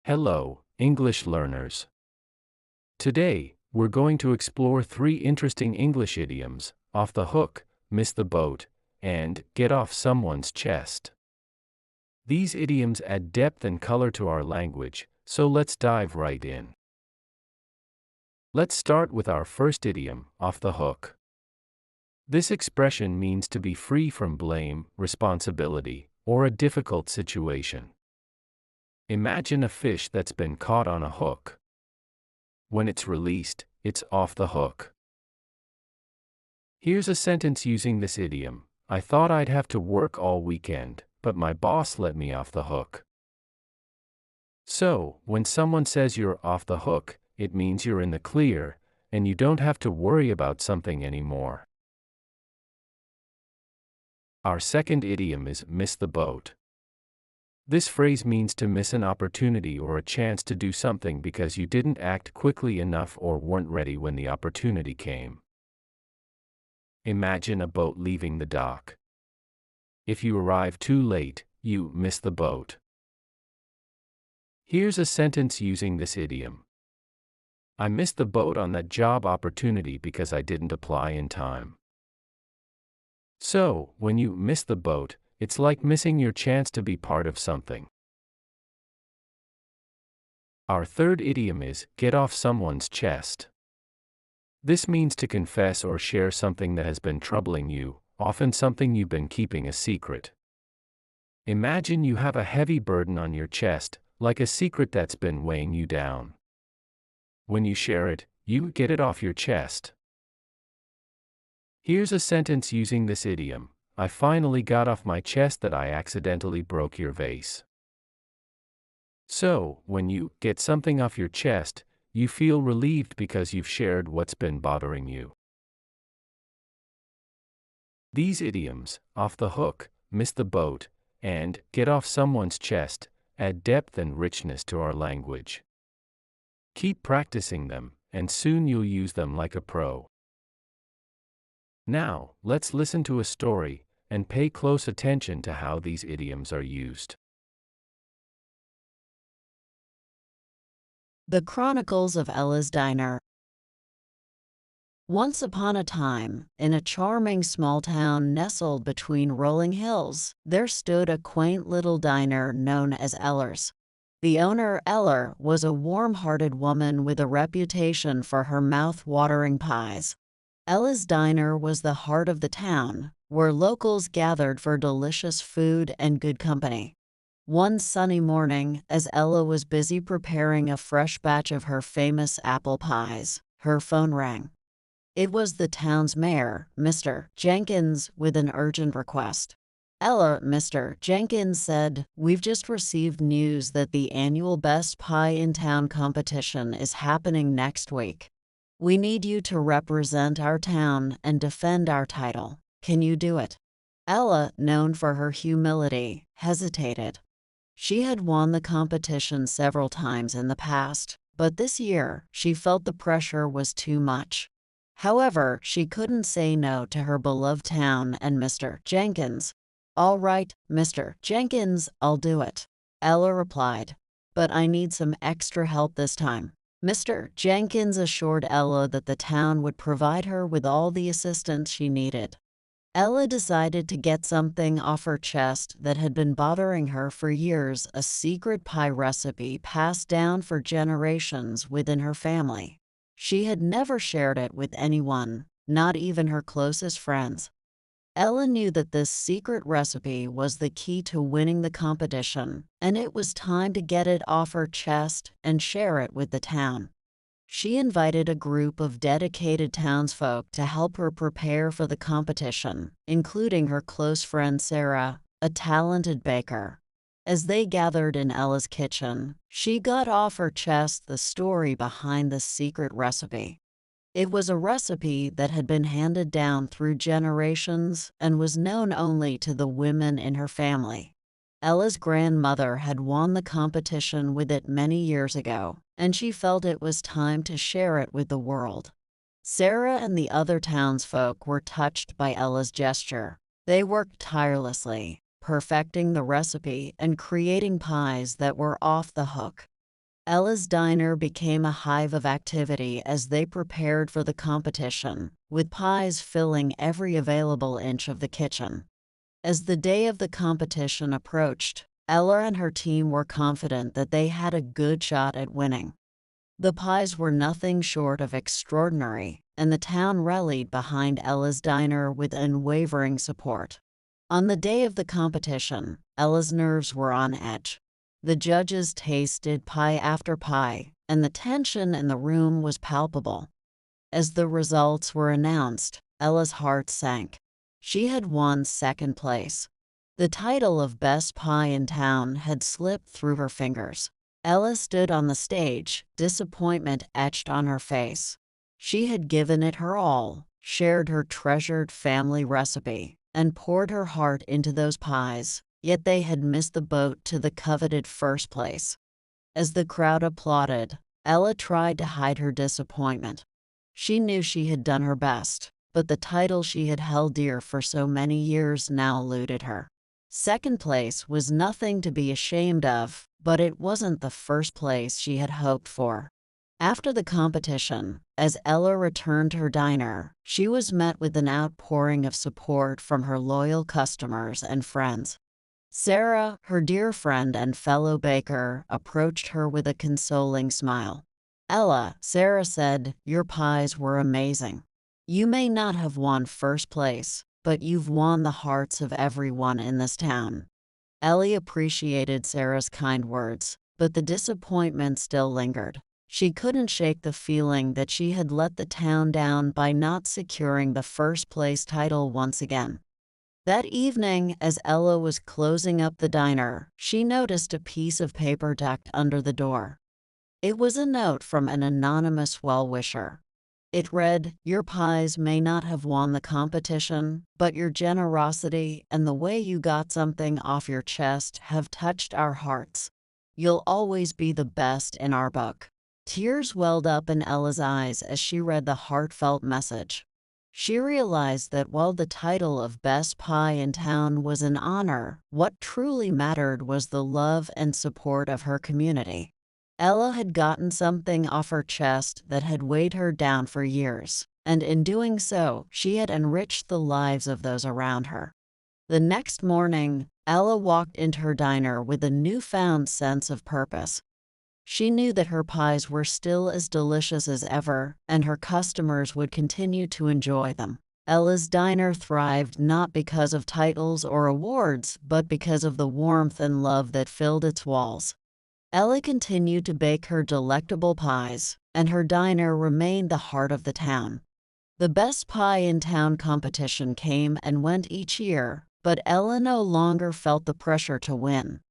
Hello, English learners. Today, we're going to explore three interesting English idioms: off the hook, miss the boat, and get off someone's chest. These idioms add depth and color to our language, so let's dive right in. Let's start with our first idiom, off the hook. This expression means to be free from blame, responsibility, or a difficult situation. Imagine a fish that's been caught on a hook. When it's released, it's off the hook. Here's a sentence using this idiom. I thought I'd have to work all weekend, but my boss let me off the hook. So, when someone says you're off the hook, it means you're in the clear, and you don't have to worry about something anymore. Our second idiom is miss the boat. This phrase means to miss an opportunity or a chance to do something because you didn't act quickly enough or weren't ready when the opportunity came. Imagine a boat leaving the dock. If you arrive too late, you miss the boat. Here's a sentence using this idiom. I missed the boat on that job opportunity because I didn't apply in time. So, when you miss the boat, it's like missing your chance to be part of something. Our third idiom is get off someone's chest. This means to confess or share something that has been troubling you, often something you've been keeping a secret. Imagine you have a heavy burden on your chest, like a secret that's been weighing you down. When you share it, you get it off your chest. Here's a sentence using this idiom. I finally got off my chest that I accidentally broke your vase. So, when you get something off your chest, you feel relieved because you've shared what's been bothering you. These idioms, off the hook, miss the boat, and get off someone's chest, add depth and richness to our language. Keep practicing them, and soon you'll use them like a pro. Now, let's listen to a story and pay close attention to how these idioms are used. The Chronicles of Ella's Diner. Once upon a time, in a charming small town nestled between rolling hills, there stood a quaint little diner known as Eller's. The owner, Eller, was a warm-hearted woman with a reputation for her mouth-watering pies. Ella's Diner was the heart of the town, where locals gathered for delicious food and good company. One sunny morning, as Ella was busy preparing a fresh batch of her famous apple pies, her phone rang. It was the town's mayor, Mr. Jenkins, with an urgent request. Ella, Mr. Jenkins said, "We've just received news that the annual Best Pie in Town competition is happening next week. We need you to represent our town and defend our title. Can you do it?" Ella, known for her humility, hesitated. She had won the competition several times in the past, but this year she felt the pressure was too much. However, she couldn't say no to her beloved town and Mr. Jenkins. "All right, Mr. Jenkins, I'll do it," Ella replied. "But I need some extra help this time." Mr. Jenkins assured Ella that the town would provide her with all the assistance she needed. Ella decided to get something off her chest that had been bothering her for years, a secret pie recipe passed down for generations within her family. She had never shared it with anyone, not even her closest friends. Ella knew that this secret recipe was the key to winning the competition, and it was time to get it off her chest and share it with the town. She invited a group of dedicated townsfolk to help her prepare for the competition, including her close friend Sarah, a talented baker. As they gathered in Ella's kitchen, she got off her chest the story behind the secret recipe. It was a recipe that had been handed down through generations and was known only to the women in her family. Ella's grandmother had won the competition with it many years ago, and she felt it was time to share it with the world. Sarah and the other townsfolk were touched by Ella's gesture. They worked tirelessly, perfecting the recipe and creating pies that were off the hook. Ella's diner became a hive of activity as they prepared for the competition, with pies filling every available inch of the kitchen. As the day of the competition approached, Ella and her team were confident that they had a good shot at winning. The pies were nothing short of extraordinary, and the town rallied behind Ella's diner with unwavering support. On the day of the competition, Ella's nerves were on edge. The judges tasted pie after pie, and the tension in the room was palpable. As the results were announced, Ella's heart sank. She had won second place. The title of Best Pie in Town had slipped through her fingers. Ella stood on the stage, disappointment etched on her face. She had given it her all, shared her treasured family recipe, and poured her heart into those pies, yet they had missed the boat to the coveted first place. As the crowd applauded, Ella tried to hide her disappointment. She knew she had done her best, but the title she had held dear for so many years now eluded her. Second place was nothing to be ashamed of, but it wasn't the first place she had hoped for. After the competition, as Ella returned to her diner, she was met with an outpouring of support from her loyal customers and friends. Sarah, her dear friend and fellow baker, approached her with a consoling smile. "Ella," Sarah said, "your pies were amazing. You may not have won first place, but you've won the hearts of everyone in this town." Ellie appreciated Sarah's kind words, but the disappointment still lingered. She couldn't shake the feeling that she had let the town down by not securing the first place title once again. That evening, as Ella was closing up the diner, she noticed a piece of paper tucked under the door. It was a note from an anonymous well-wisher. It read, "Your pies may not have won the competition, but your generosity and the way you got something off your chest have touched our hearts. You'll always be the best in our book." Tears welled up in Ella's eyes as she read the heartfelt message. She realized that while the title of Best Pie in Town was an honor, what truly mattered was the love and support of her community. Ella had gotten something off her chest that had weighed her down for years, and in doing so, she had enriched the lives of those around her. The next morning, Ella walked into her diner with a newfound sense of purpose. She knew that her pies were still as delicious as ever, and her customers would continue to enjoy them. Ella's diner thrived not because of titles or awards, but because of the warmth and love that filled its walls. Ella continued to bake her delectable pies, and her diner remained the heart of the town. The Best Pie in Town competition came and went each year, but Ella no longer felt the pressure to win.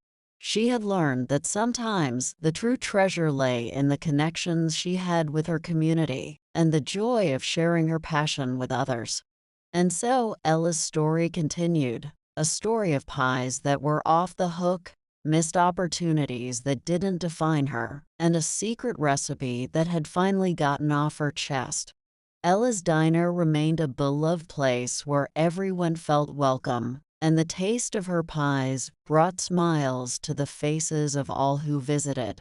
She had learned that sometimes the true treasure lay in the connections she had with her community and the joy of sharing her passion with others. And so Ella's story continued, a story of pies that were off the hook, missed opportunities that didn't define her, and a secret recipe that had finally gotten off her chest. Ella's diner remained a beloved place where everyone felt welcome, and the taste of her pies brought smiles to the faces of all who visited.